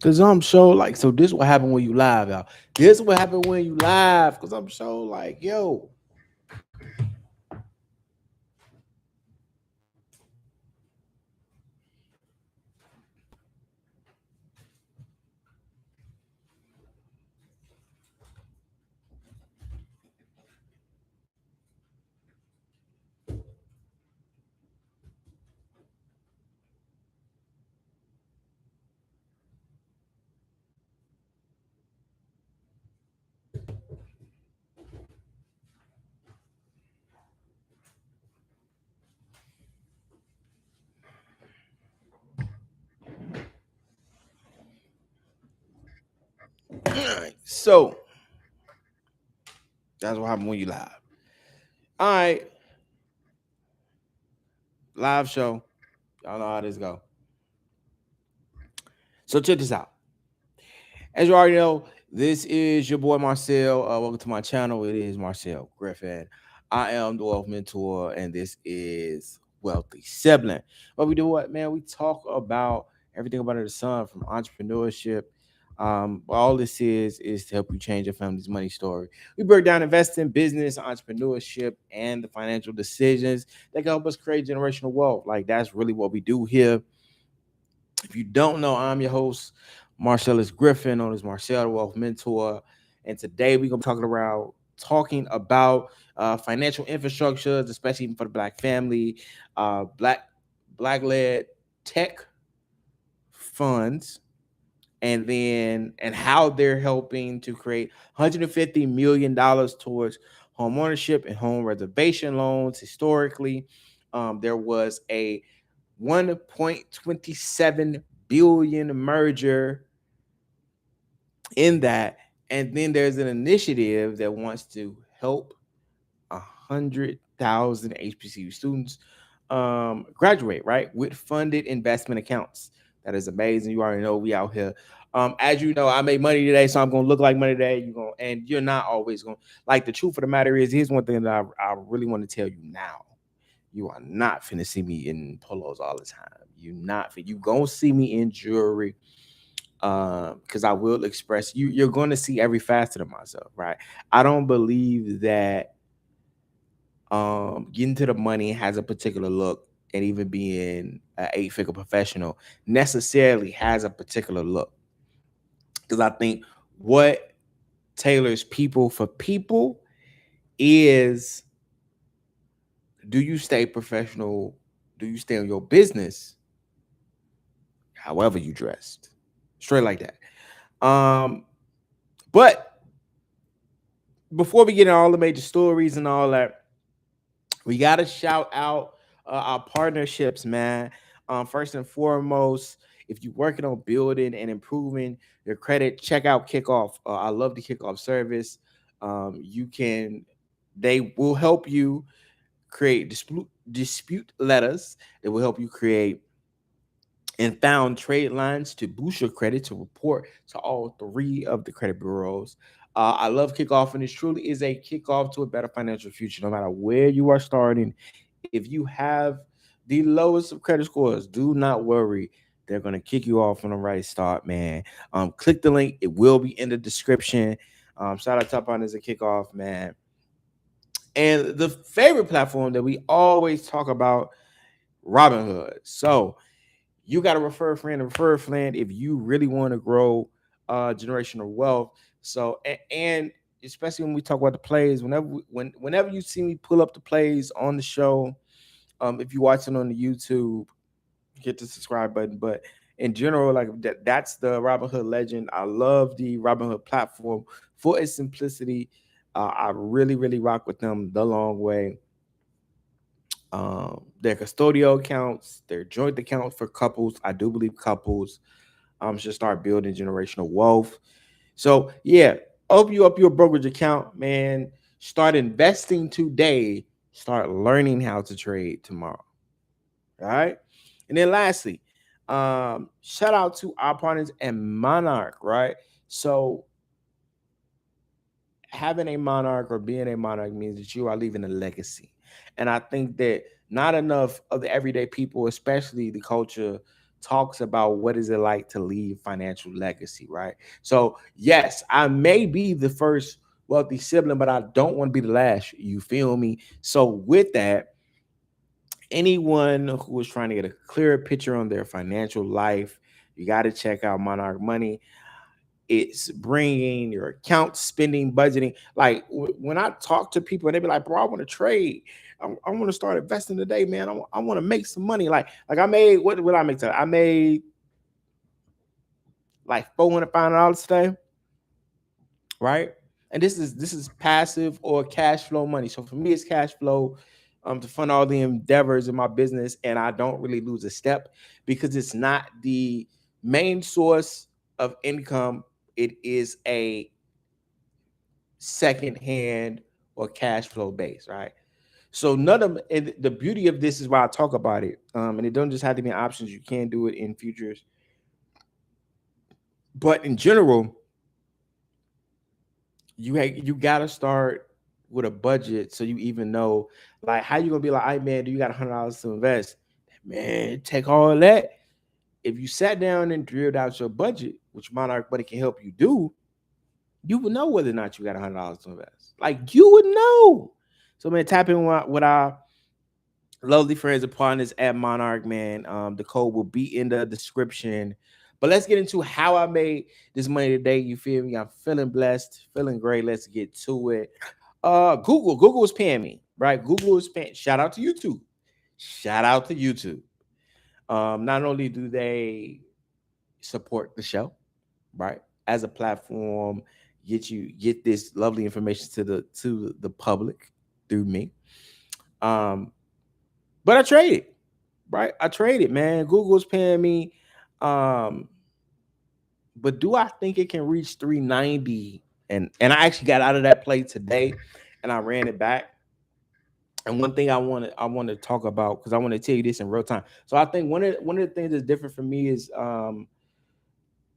Cause I'm so like, so this what happened when you live, y'all. This what happened when you live. Cause I'm so like, yo. All right, so that's what happened when you live. All right, live show. Y'all know how this go. So check this out. As you already know, this is your boy Marcel. Welcome to my channel. It is Marcel Griffin. I am the wealth mentor, and this is Wealthy Sibling. But we do what, man? We talk about everything about the sun, from entrepreneurship. All this is to help you change your family's money story. We break down investing, business, entrepreneurship, and the financial decisions that can help us create generational wealth. Like, that's really what we do here. If you don't know, I'm your host, Marcelius Griffin, known as Marcel, the Wealth Mentor. And today we're gonna be talking about financial infrastructures, especially for the Black family, Black led tech funds, and how they're helping to create $150 million towards home ownership and home reservation loans. Historically, there was a 1.27 billion merger in that, and then there's an initiative that wants to help 100,000 HBCU students graduate, right, with funded investment accounts. That is amazing. You already know we out here. As you know, I made money today, so I'm gonna look like money today. And you're not always gonna, like, the truth of the matter is, here's one thing that I really want to tell you now. You are not finna see me in polos all the time. You gonna see me in jewelry. Because I will express you're gonna see every facet of myself, right? I don't believe that getting to the money has a particular look, and even being an eight-figure professional necessarily has a particular look. Because I think what tailors people for people is, do you stay professional? Do you stay on your business however you dressed? Straight like that. But before we get into all the major stories and all that, we got to shout out our partnerships, man. First and foremost, if you're working on building and improving your credit, check out Kickoff. I love the Kickoff service. You can, they will help you create dispute letters. It will help you create and found trade lines to boost your credit to report to all three of the credit bureaus. I love Kickoff, and it truly is a kickoff to a better financial future. No matter where you are starting, if you have the lowest of credit scores, do not worry. They're going to kick you off on the right start, man. Click the link. It will be in the description. Shout out to our partners at Kickoff, man. And the favorite platform that we always talk about, Robinhood. So you got to refer a friend and refer a friend if you really want to grow generational wealth. So and especially when we talk about the plays, whenever you see me pull up the plays on the show, if you're watching on the YouTube, hit the subscribe button. But in general, like that's the Robinhood legend. I love the Robinhood platform for its simplicity. I really, really rock with them the long way. Their custodial accounts, their joint accounts for couples. I do believe couples should start building generational wealth. So yeah, open you up your brokerage account, man. Start investing today. Start learning how to trade tomorrow. All right. And then lastly, shout out to our partners and Monarch, right? So having a monarch or being a monarch means that you are leaving a legacy. And I think that not enough of the everyday people, especially the culture, talks about what is it like to leave financial legacy, right? So yes, I may be the first wealthy sibling, but I don't want to be the last. You feel me? So with that, anyone who is trying to get a clearer picture on their financial life, you got to check out Monarch Money. It's bringing your account, spending, budgeting. Like when I talk to people and they be like, bro, I want to trade. I want to start investing today, man. I want to make some money. Like I made, what I make today? I made like $400 today, right? And this is passive or cash flow money. So for me, it's cash flow to fund all the endeavors in my business, and I don't really lose a step because it's not the main source of income. It is a second hand or cash flow base, right? So none of and the beauty of this is why I talk about it. And it don't just have to be options. You can do it in futures, but in general, you gotta start with a budget so you even know like how you gonna be like, hey man, do you got $100 to invest? Man, take all that. If you sat down and drilled out your budget, which Monarch Money can help you do, you would know whether or not you got $100 to invest. Like you would know. So man, tap in with our lovely friends and partners at Monarch, man. The code will be in the description. But let's get into how I made this money today. You feel me? I'm feeling blessed, feeling great. Let's get to it. Google is paying me, right? Google is paying. Shout out to YouTube. Shout out to YouTube. Not only do they support the show, right, as a platform, get this lovely information to the public through me. But I traded, right? I traded, man. Google's paying me. Um, but do I think it can reach 390? And I actually got out of that play today and I ran it back. And one thing I want to talk about, because I want to tell you this in real time. So I think one of the things that's different for me is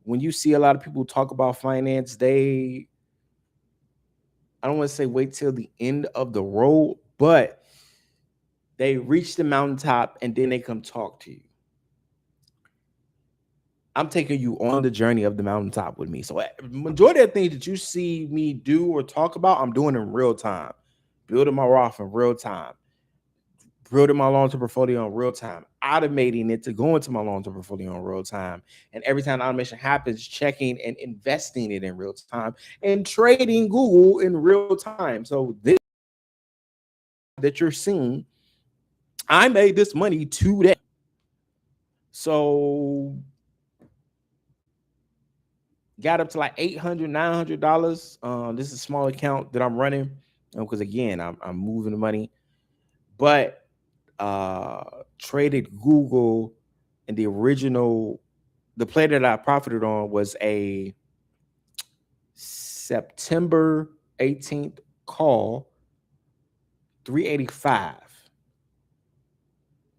when you see a lot of people talk about finance, I don't want to say wait till the end of the road, but they reach the mountaintop and then they come talk to you. I'm taking you on the journey of the mountaintop with me. So majority of the things that you see me do or talk about, I'm doing in real time. Building my Roth in real time. Building my long-term portfolio in real time. Automating it to go into my long-term portfolio in real time. And every time the automation happens, checking and investing it in real time and trading Google in real time. So this that you're seeing, I made this money today. So got up to like $800, $900. This is a small account that I'm running because again, I'm moving the money, but traded Google, and the play that I profited on was a September 18th call, 385.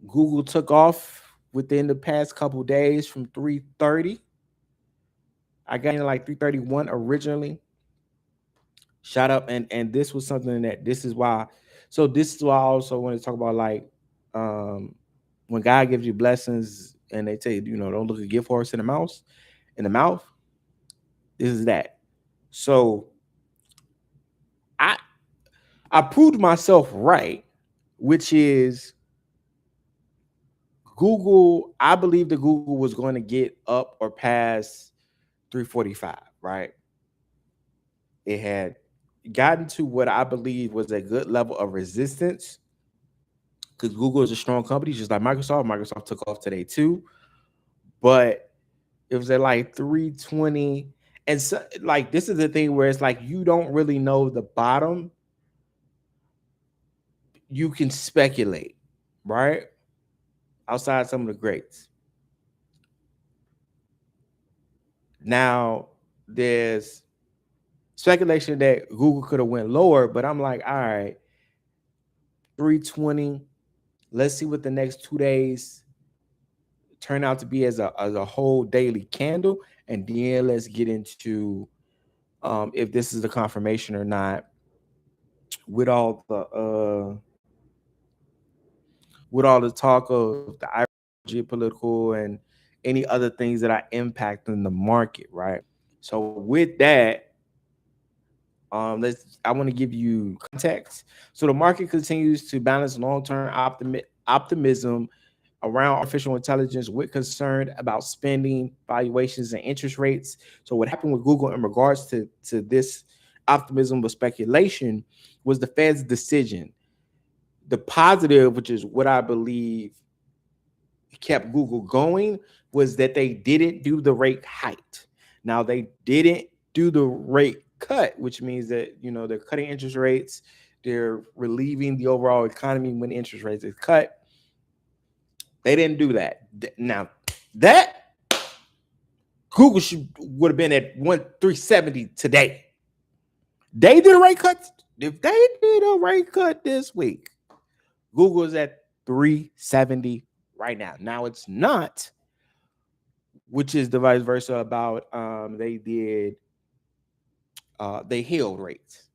Google took off within the past couple days from 330. I got in like 331 originally. Shot up, and this was something that this is why. So this is why I also want to talk about like when God gives you blessings and they tell you, don't look a gift horse in the mouth. This is that. So I I proved myself right, which is Google. I believe that Google was going to get up or past 345, right? It had gotten to what I believe was a good level of resistance because Google is a strong company, just like Microsoft. Microsoft took off today too, but it was at like 320. And so, like, this is the thing where it's like you don't really know the bottom. You can speculate, right? Outside some of the greats. Now, there's speculation that Google could have went lower, but I'm like, all right, 320. Let's see what the next 2 days turn out to be as a whole daily candle, and then let's get into if this is the confirmation or not with all the talk of the geopolitical and any other things that are impacting the market, right? So with that, I want to give you context. So the market continues to balance long-term optimism around artificial intelligence with concern about spending, valuations, and interest rates. So what happened with Google in regards to this optimism with speculation was the Fed's decision. The positive, which is what I believe kept Google going, was that they didn't do the rate hike. Now they didn't do the rate cut, which means that they're cutting interest rates, they're relieving the overall economy when interest rates is cut. They didn't do that. Now that Google would have been at 370 today. They did a rate cut. If they did a rate cut this week, Google is at 370 right now. Now it's not, which is the vice versa about they held rates,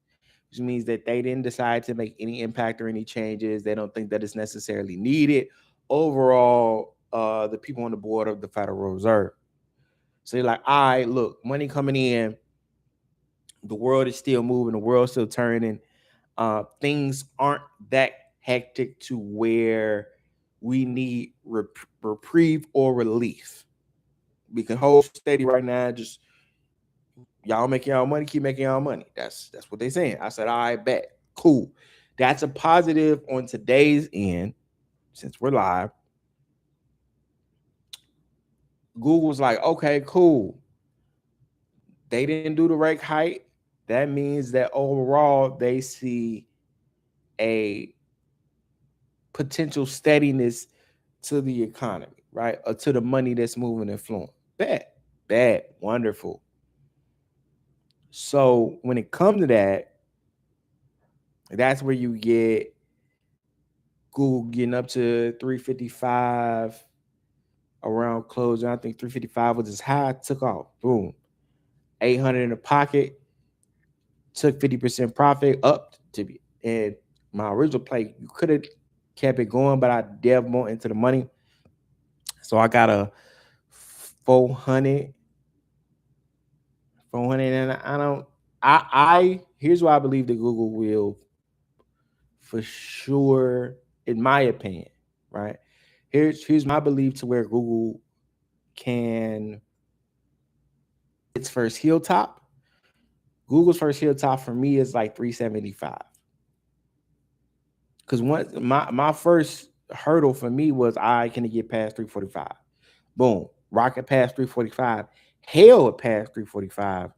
which means that they didn't decide to make any impact or any changes. They don't think that it's necessarily needed. Overall, the people on the board of the Federal Reserve. So they're like, all right, look, money coming in. The world is still moving. The world's still turning. Things aren't that hectic to where we need reprieve or relief. We can hold steady right now. Just y'all making y'all money, keep making y'all money. That's what they're saying. I said, all right, bet. Cool. That's a positive on today's end, since we're live. Google's like, okay, cool. They didn't do the rate hike. That means that overall they see a potential steadiness to the economy, right? Or to the money that's moving and flowing. Bad, wonderful. So when it comes to that, that's where you get Google getting up to 355 around closing. I think 355 was as high, took off. Boom. 800 in the pocket, took 50% profit up to be. And my original play, you could have kept it going, but I delved more into the money. So I got a 400, and I here's why I believe that Google will for sure, in my opinion, right? Here's my belief to where Google can its first hilltop. Google's first hilltop for me is like 375. Because once my first hurdle for me was can it get past 345? Boom. Rocket past 345. Hell past 345.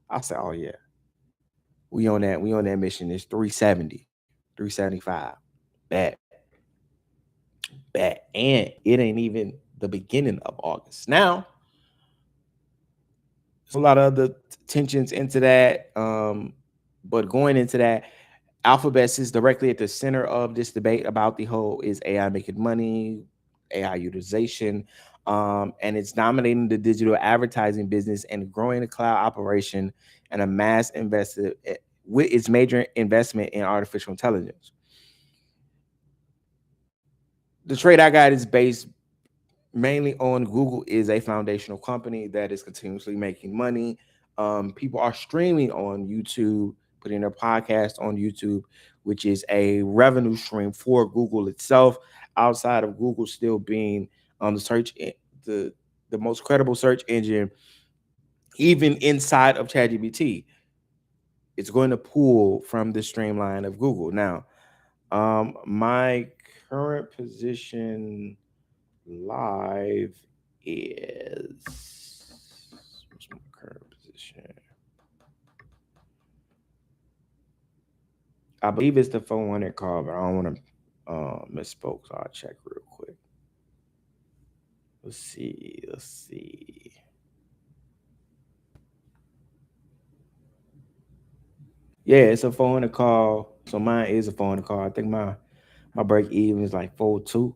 I said, oh yeah. We on that mission. It's 370, 375. Bad. And it ain't even the beginning of August. Now, there's a lot of other tensions into that. But going into that, Alphabet sits directly at the center of this debate about the whole is AI making money, AI utilization, and it's dominating the digital advertising business and growing the cloud operation and a mass invested with its major investment in artificial intelligence. The trade I got is based mainly on Google is a foundational company that is continuously making money. People are streaming on YouTube, putting their podcast on YouTube, which is a revenue stream for Google itself, outside of Google still being the search, the most credible search engine, even inside of ChatGPT. It's going to pull from the streamline of Google. Now, my current position live is, what's my current position? I believe it's the 400 call, but I don't want to misspoke, so I'll check real quick. Let's see. Yeah, it's a 400 call. So mine is a 400 call. I think my break even is like 4.2.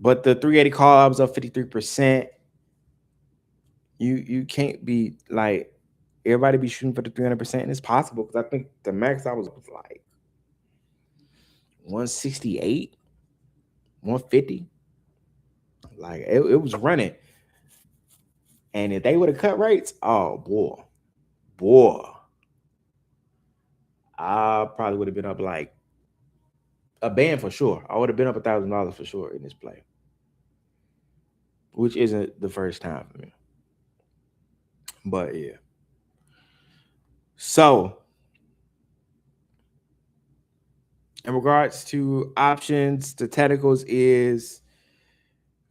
But the 380 call, I was up 53%. You can't be like everybody be shooting for the 300%, and it's possible because I think the max I was like 168, 150. Like it was running. And if they would have cut rates, oh boy, I probably would have been up like a band for sure. I would have been up $1,000 for sure in this play, which isn't the first time for me. But yeah. So in regards to options, the technicals is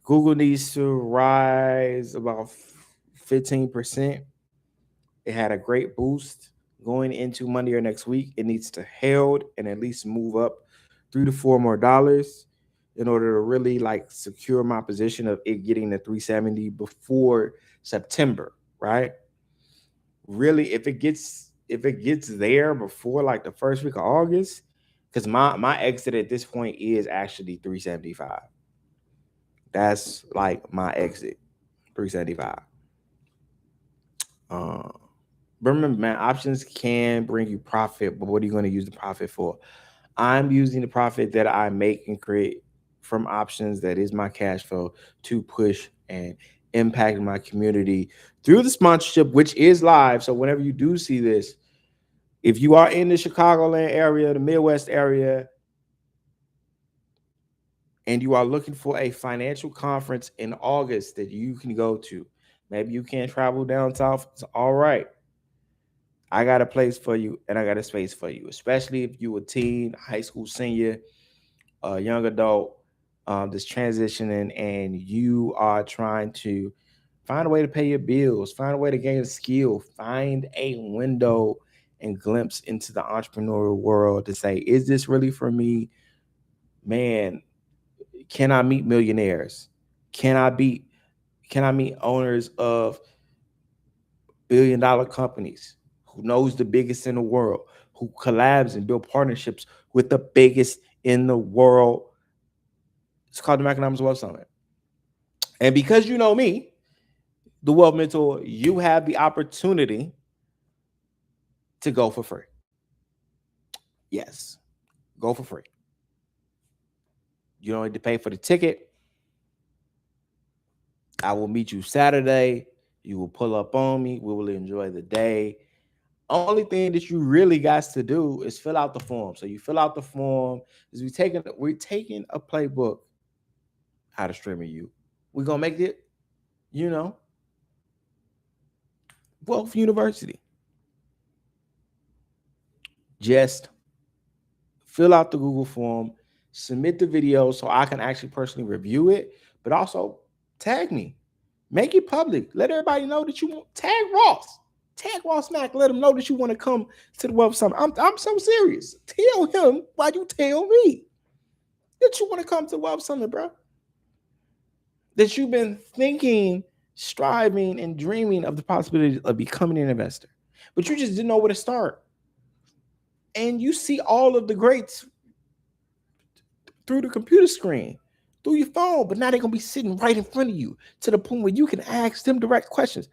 Google needs to rise about 15%. It had a great boost going into Monday or next week. It needs to held and at least move up $3 to $4 more in order to really like secure my position of it getting to 370 before September, right? Really, if it gets there before like the first week of August, because my exit at this point is actually 375. That's like my exit, 375. But remember, man, options can bring you profit, but what are you going to use the profit for? I'm using the profit that I make and create from options, that is my cash flow, to push and impact my community through the sponsorship, which is live. So whenever you do see this, if you are in the Chicagoland area, the Midwest area, and you are looking for a financial conference in August that you can go to, maybe you can't travel down south. It's all right. I got a place for you and I got a space for you, especially if you a teen, high school senior, a young adult that's transitioning and you are trying to find a way to pay your bills, find a way to gain a skill, find a window and glimpse into the entrepreneurial world to say, is this really for me? Man, can I meet millionaires? Can I meet owners of billion-dollar companies? Who knows the biggest in the world, who collabs and build partnerships with the biggest in the world? It's called the Economics Wealth Summit. And because you know me, the Wealth Mentor, you have the opportunity to go for free. Yes, go for free. You don't need to pay for the ticket. I will meet you Saturday. You will pull up on me. We will enjoy the day. Only thing that you really got to do is fill out the form. So you fill out the form. We're taking a playbook out of Streaming You. We're gonna make it, Wealth University. Just fill out the Google form, submit the video so I can actually personally review it, but also tag me. Make it public. Let everybody know that you want. Tag Ross. Tag Ross Mack. Let him know that you want to come to the Wealth Summit. I'm so serious. Tell him why you tell me that you want to come to the Wealth Summit, bro. That you've been thinking, striving, and dreaming of the possibility of becoming an investor, but you just didn't know where to start. And you see all of the greats through the computer screen, through your phone, but now they're going to be sitting right in front of you to the point where you can ask them direct questions.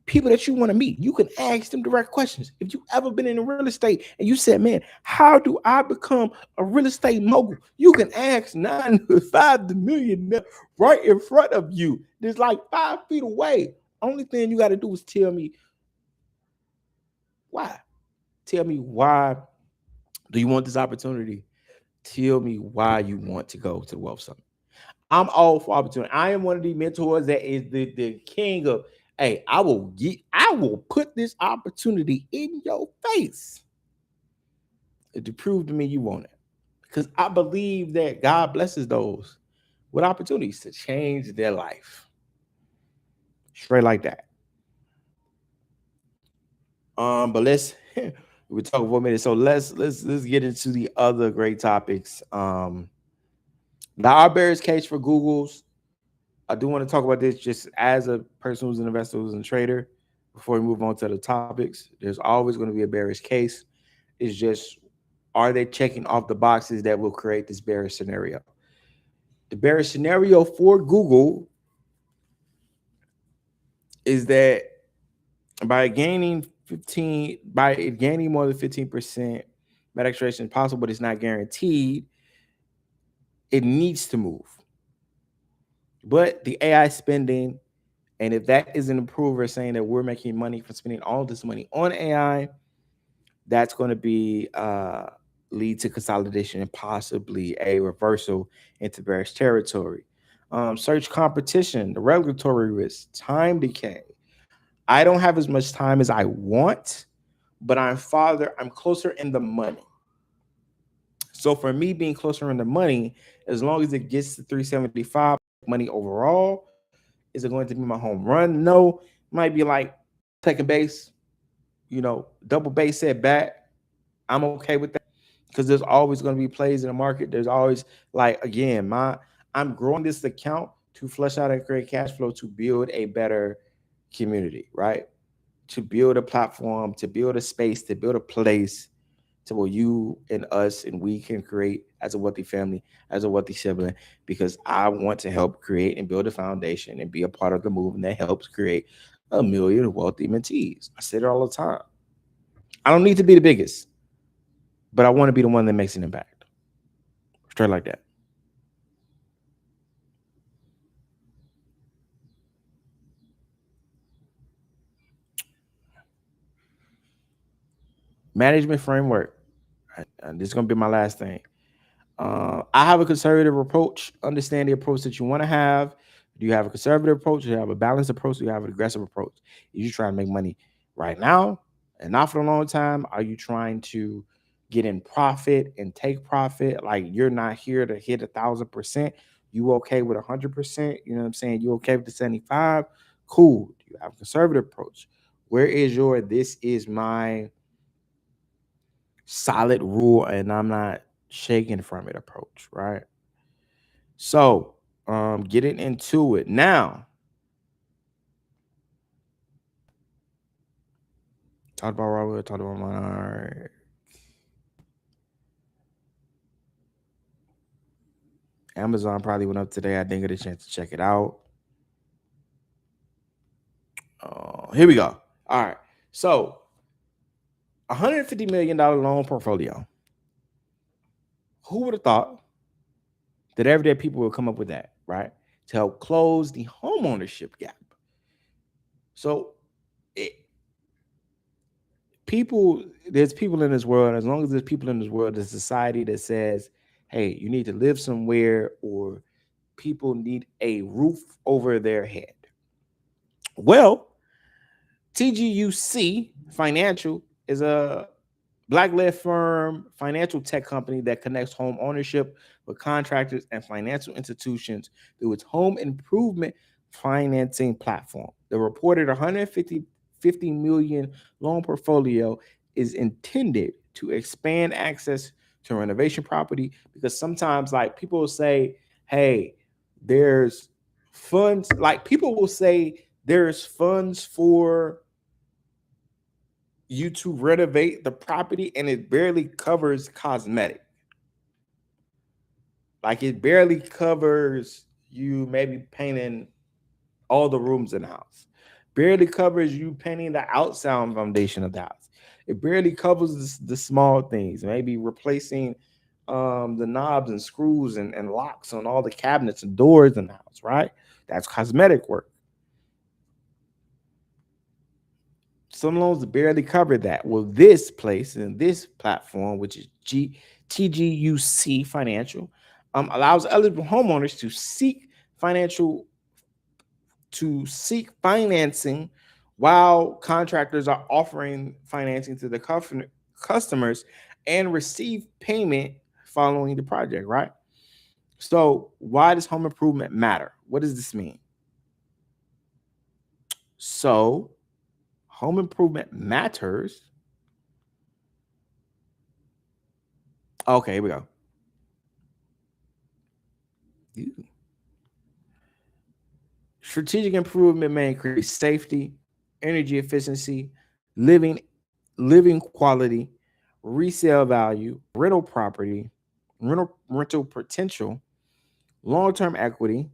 People that you want to meet, you can ask them direct questions. If you ever been in real estate and you said, man, how do I become a real estate mogul? You can ask 9 to million right in front of you. There's like 5 feet away. Only thing you got to do is tell me why. Tell me why do you want this opportunity? Tell me why you want to go to the Wealth Summit. I'm all for opportunity. I am one of the mentors that is the king of, hey, I will put this opportunity in your face to prove to me you want it. Because I believe that God blesses those with opportunities to change their life. Straight like that. But we're talking for a minute. So let's get into the other great topics. Now our bearish case for Google's. I do want to talk about this just as a person who's an investor, who's a trader. Before we move on to the topics, there's always going to be a bearish case. It's just, are they checking off the boxes that will create this bearish scenario? The bearish scenario for Google is that by gaining more than 15%, Met expiration is possible, but it's not guaranteed. It needs to move. But the AI spending, and if that is an improver saying that we're making money from spending all this money on AI, that's going to be lead to consolidation and possibly a reversal into bearish territory. Search competition, the regulatory risk, time decay. I don't have as much time as I want, but I'm closer in the money. So for me being closer in the money, as long as it gets to 375 money overall, is it going to be my home run? No, might be like second base, double base set back. I'm okay with that because there's always going to be plays in the market. There's always I'm growing this account to flush out and create cash flow to build a better community, right? To build a platform, to build a space, to build a place to where you and us and we can create as a wealthy family, as a wealthy sibling, because I want to help create and build a foundation and be a part of the movement that helps create 1 million wealthy mentees. I say it all the time. I don't need to be the biggest, but I want to be the one that makes an impact. Straight like that. Management framework. This is going to be my last thing. I have a conservative approach. Understand the approach that you want to have. Do you have a conservative approach? Do you have a balanced approach? Do you have an aggressive approach? Are you trying to make money right now and not for a long time? Are you trying to get in profit and take profit? Like you're not here to hit 1,000%. You okay with 100%? You know what I'm saying? You okay with the 75? Cool. Do you have a conservative approach? Where is your this is my solid rule and I'm not shaking from it approach, right? So getting into it now. Talked about Robert, talked about my Amazon probably went up today. I didn't get a chance to check it out. Here we go. All right. So $150 million loan portfolio. Who would have thought that everyday people would come up with that, right? To help close the homeownership gap. So there's people in this world. As long as there's people in this world, there's society that says, hey, you need to live somewhere or people need a roof over their head. Well, TGUC Financial is a Black-led firm financial tech company that connects home ownership with contractors and financial institutions through its home improvement financing platform. The reported 150 million loan portfolio is intended to expand access to renovation property because sometimes like people will say, hey, there's funds, like people will say there's funds for you to renovate the property and it barely covers cosmetic. Like it barely covers you maybe painting all the rooms in the house. Barely covers you painting the outside foundation of the house. It barely covers the small things, maybe replacing the knobs and screws and locks on all the cabinets and doors in the house, right? That's cosmetic work. Some loans barely cover that. Well, this place and this platform, which is TGUC Financial, allows eligible homeowners to seek financing while contractors are offering financing to the customers and receive payment following the project, right? So why does home improvement matter? What does this mean? So home improvement matters. Okay, here we go. Strategic improvement may increase safety, energy efficiency, living quality, resale value, rental potential, long-term equity,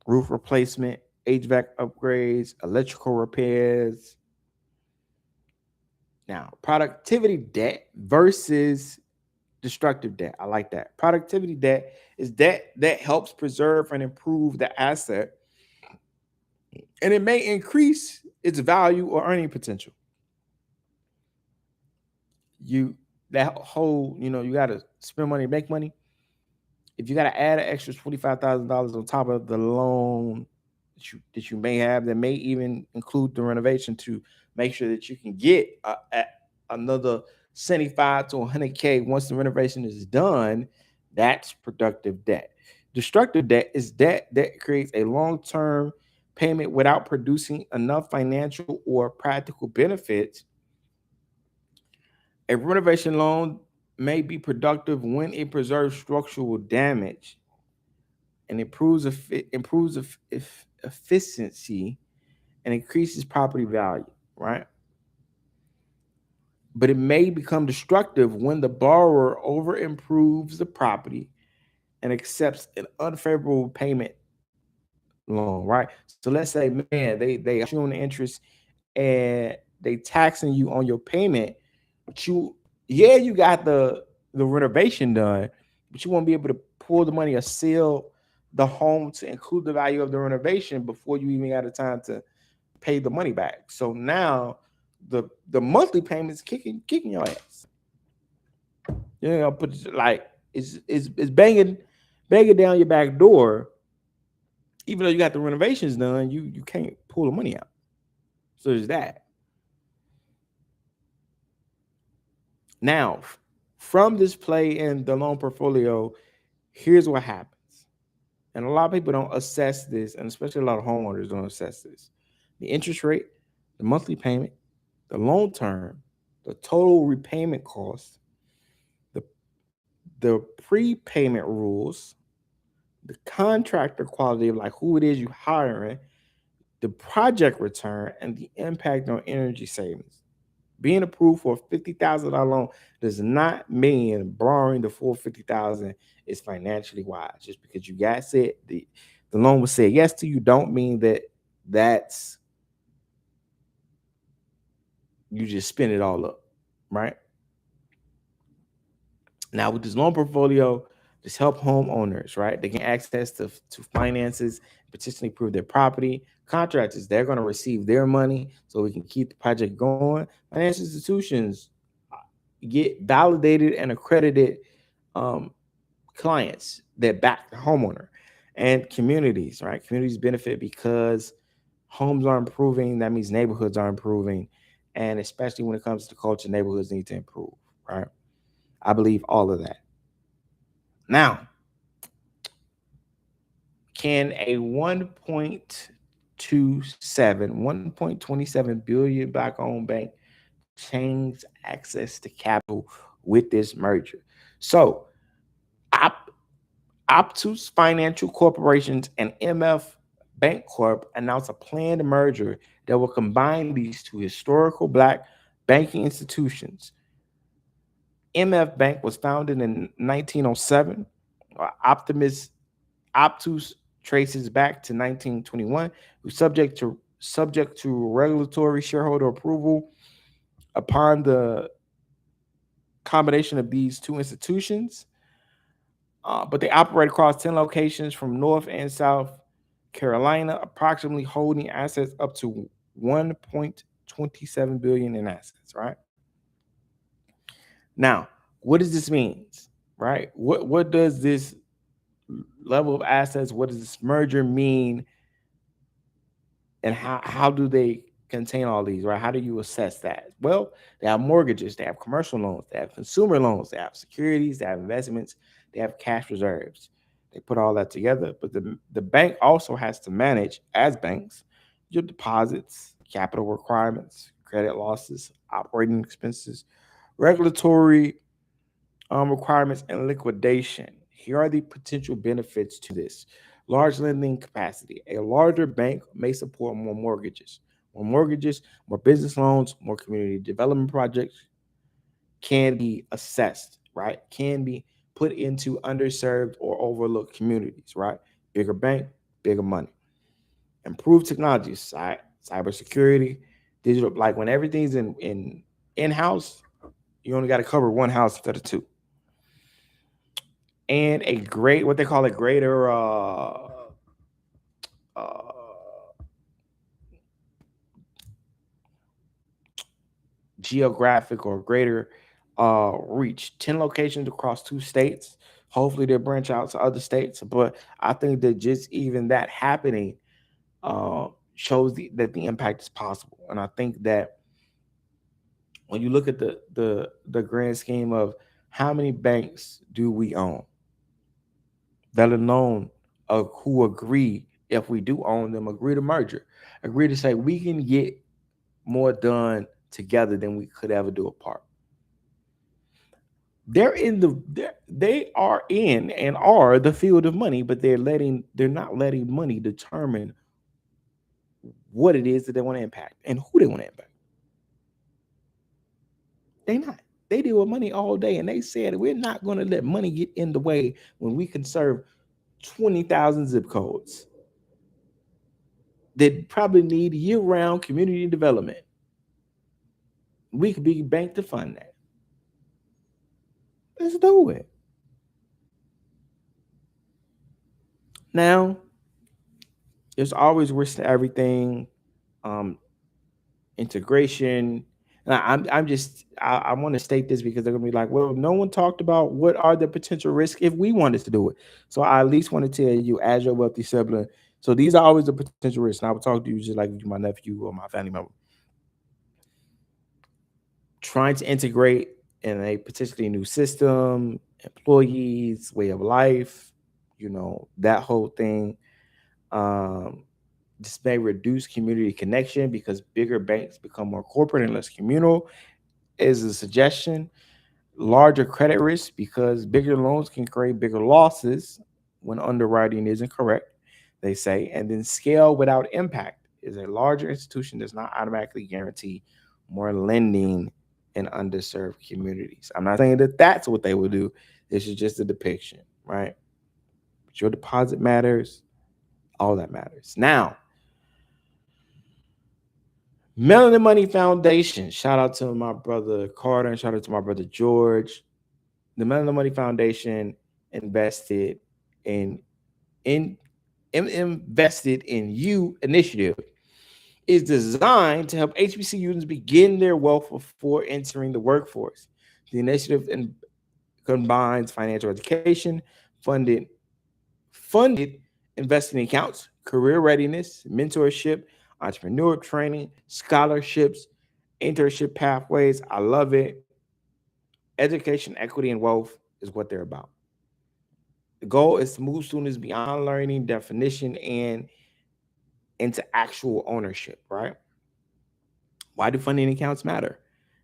roof replacement, HVAC upgrades, electrical repairs, Now, productivity debt versus destructive debt. I like that. Productivity debt is debt that helps preserve and improve the asset, and it may increase its value or earning potential. You that whole, you got to spend money, make money. If you got to add an extra $25,000 on top of the loan that you may have, that may even include the renovation to make sure that you can get another 75 to 100K once the renovation is done, that's productive debt. Destructive debt is debt that creates a long-term payment without producing enough financial or practical benefits. A renovation loan may be productive when it preserves structural damage and improves efficiency and increases property value, right? But it may become destructive when the borrower over improves the property and accepts an unfavorable payment loan, right? So let's say, man, they you on the interest and they taxing you on your payment, but you got the renovation done, but you won't be able to pull the money or sell the home to include the value of the renovation before you even got the time to pay the money back. So now the monthly payments kicking your ass. But like it's banging down your back door. Even though you got the renovations done, you can't pull the money out. So there's that. Now, from this play in the loan portfolio, here's what happens. And a lot of people don't assess this, and especially a lot of homeowners don't assess this. The interest rate, the monthly payment, the loan term, the total repayment cost, the prepayment rules, the contractor quality of like who it is you hiring, the project return, and the impact on energy savings. Being approved for a $50,000 loan does not mean borrowing the full $50,000 is financially wise. Just because you got said the loan was said yes to you, don't mean that's you just spend it all up, right? Now with this loan portfolio, just help homeowners, right? They can access to finances, potentially improve their property. Contractors, they're going to receive their money so we can keep the project going. Financial institutions get validated and accredited clients that back the homeowner, and communities, right? Communities benefit because homes are improving. That means neighborhoods are improving. And especially when it comes to culture, neighborhoods need to improve, right? I believe all of that. Now, can a 1.27 billion black-owned bank change access to capital with this merger? So, Optus Financial Corporations and MF Bank Corp announced a planned merger that will combine these two historical black banking institutions. MF Bank was founded in 1907. Optus traces back to 1921, who's subject to regulatory shareholder approval. Upon the combination of these two institutions, but they operate across 10 locations from North and South Carolina, approximately holding assets up to 1.27 billion in assets, right? Now, what does this mean, right? What does this level of assets, what does this merger mean, and how do they contain all these, right? How do you assess that? Well, they have mortgages, they have commercial loans, they have consumer loans, they have securities, they have investments, they have cash reserves. They put all that together, but the bank also has to manage, as banks, your deposits, capital requirements, credit losses, operating expenses, regulatory requirements, and liquidation. Here are the potential benefits to this. Large lending capacity. A larger bank may support more mortgages, more business loans, more community development projects can be assessed, right? Can be put into underserved or overlooked communities, right? Bigger bank, bigger money. Improved technology, cybersecurity, digital, like when everything's in in-house, you only got to cover one house instead of two. And a great, what they call a greater uh, geographic or greater reach. 10 locations across 2 states. Hopefully they branch out to other states. But I think that just even that happening shows that the impact is possible. And I think that when you look at the grand scheme of how many banks do we own, let alone who agree, if we do own them, agree to merger, agree to say we can get more done together than we could ever do apart. They are in and are the field of money, but they're not letting money determine what it is that they want to impact and who they want to impact. They not. They deal with money all day, and they said we're not going to let money get in the way when we can serve 20,000 zip codes that probably need year-round community development. We could be bank to fund that. Let's do it. Now, there's always risk to everything. Um, Integration. And I want to state this because they're gonna be like, well, no one talked about what are the potential risks if we wanted to do it. So I at least want to tell you, as your wealthy sibling. So these are always the potential risks. And I would talk to you just like you, my nephew or my family member. Trying to integrate in a potentially new system, employees, way of life, that whole thing. Um, this may reduce community connection because bigger banks become more corporate and less communal, is a suggestion. Larger credit risk because bigger loans can create bigger losses when underwriting isn't correct, they say. And then scale without impact is a larger institution does not automatically guarantee more lending in underserved communities. I'm not saying that that's what they will do. This is just a depiction, right? But your deposit matters. All that matters. Now, Melanin Money Foundation. Shout out to my brother Carter and shout out to my brother George. The Melanin Money Foundation invested in in invested in you initiative is designed to help HBC students begin their wealth before entering the workforce. The initiative combines financial education, funded investing accounts, career readiness, mentorship, entrepreneur training, scholarships, internship pathways. I love it. Education, equity, and wealth is what they're about. The goal is to move students beyond learning definition and into actual ownership, right? Why do funding accounts matter?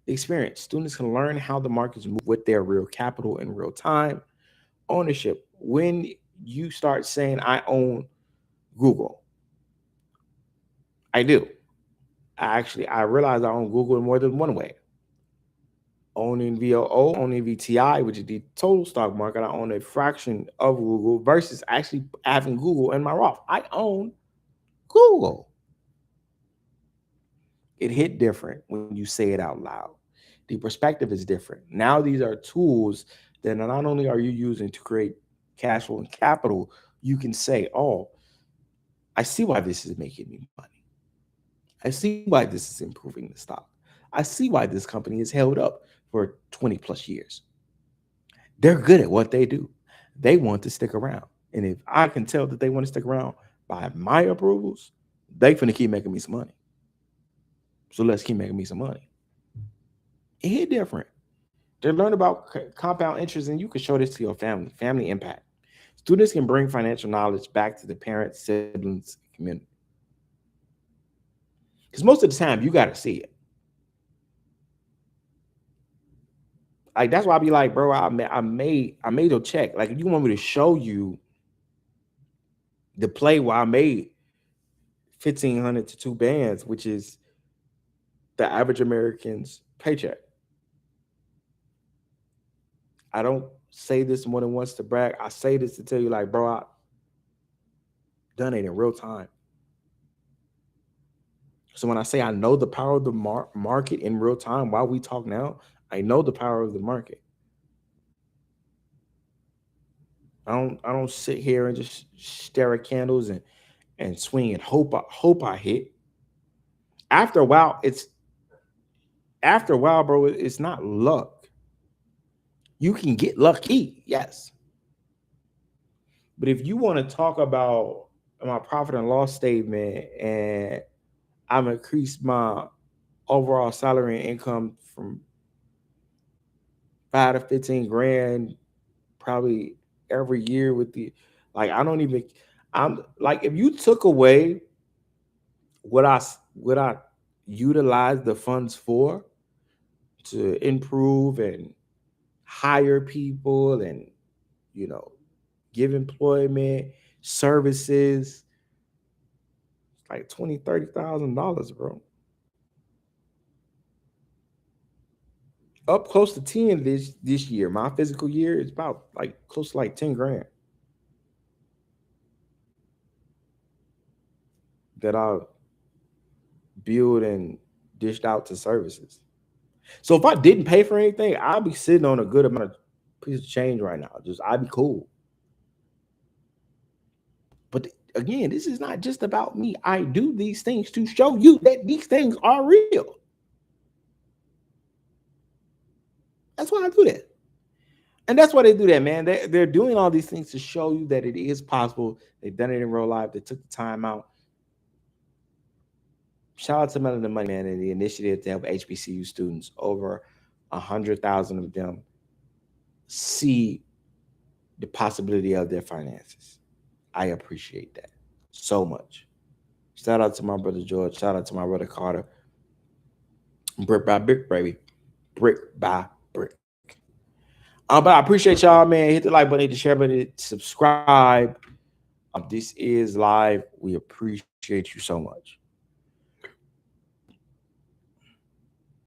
The experience. Students can learn how the markets move with their real capital in real time. Ownership. When you start saying, I own Google, I do. I realize I own Google in more than one way. Owning VOO, owning VTI, which is the total stock market, I own a fraction of Google versus actually having Google in my Roth. I own Google. It hit different when you say it out loud. The perspective is different. Now these are tools that not only are you using to create cash flow and capital, you can say, oh, I see why this is making me money. I see why this is improving the stock. I see why this company is held up for 20 plus years. They're good at what they do. They want to stick around. And if I can tell that they want to stick around by my approvals, they finna keep making me some money. So let's keep making me some money. It hit different. They learn about compound interest, and you can show this to your family impact. Students can bring financial knowledge back to the parents, siblings, community. Because most of the time, you got to see it. Like that's why I be like, bro, I made your check. Like if you want me to show you the play where I made 1,500 to 2 bands, which is the average American's paycheck. I don't say this more than once to brag. I say this to tell you, like, bro, I done it in real time. So when I say I know the power of the market in real time while we talk now, I know the power of the market. I don't sit here and just stare at candles and swing and hope I hit. After a while, bro, it's not luck. You can get lucky, yes. But if you want to talk about my profit and loss statement and I've increased my overall salary and income from 5 to 15 grand probably every year with the like I'm like if you took away what I utilize the funds for to improve and hire people and you know give employment services like $20,000-$30,000, bro. Up close to 10 this year. My physical year is about like close to like 10 grand that I build and dished out to services. So if I didn't pay for anything, I'd be sitting on a good amount of piece of change right now. Just I'd be cool. But again, this is not just about me. I do these things to show you that these things are real. That's why I do that. And that's why they do that, man. They're doing all these things to show you that it is possible. They've done it in real life. They took the time out. Shout out to Melon and Money, man, and the initiative to help HBCU students. Over 100,000 of them see the possibility of their finances. I appreciate that so much. Shout out to my brother George. Shout out to my brother Carter. Brick by brick, baby. Brick by brick. But I appreciate y'all, man. Hit the like button, hit the share button, subscribe. This is live. We appreciate you so much.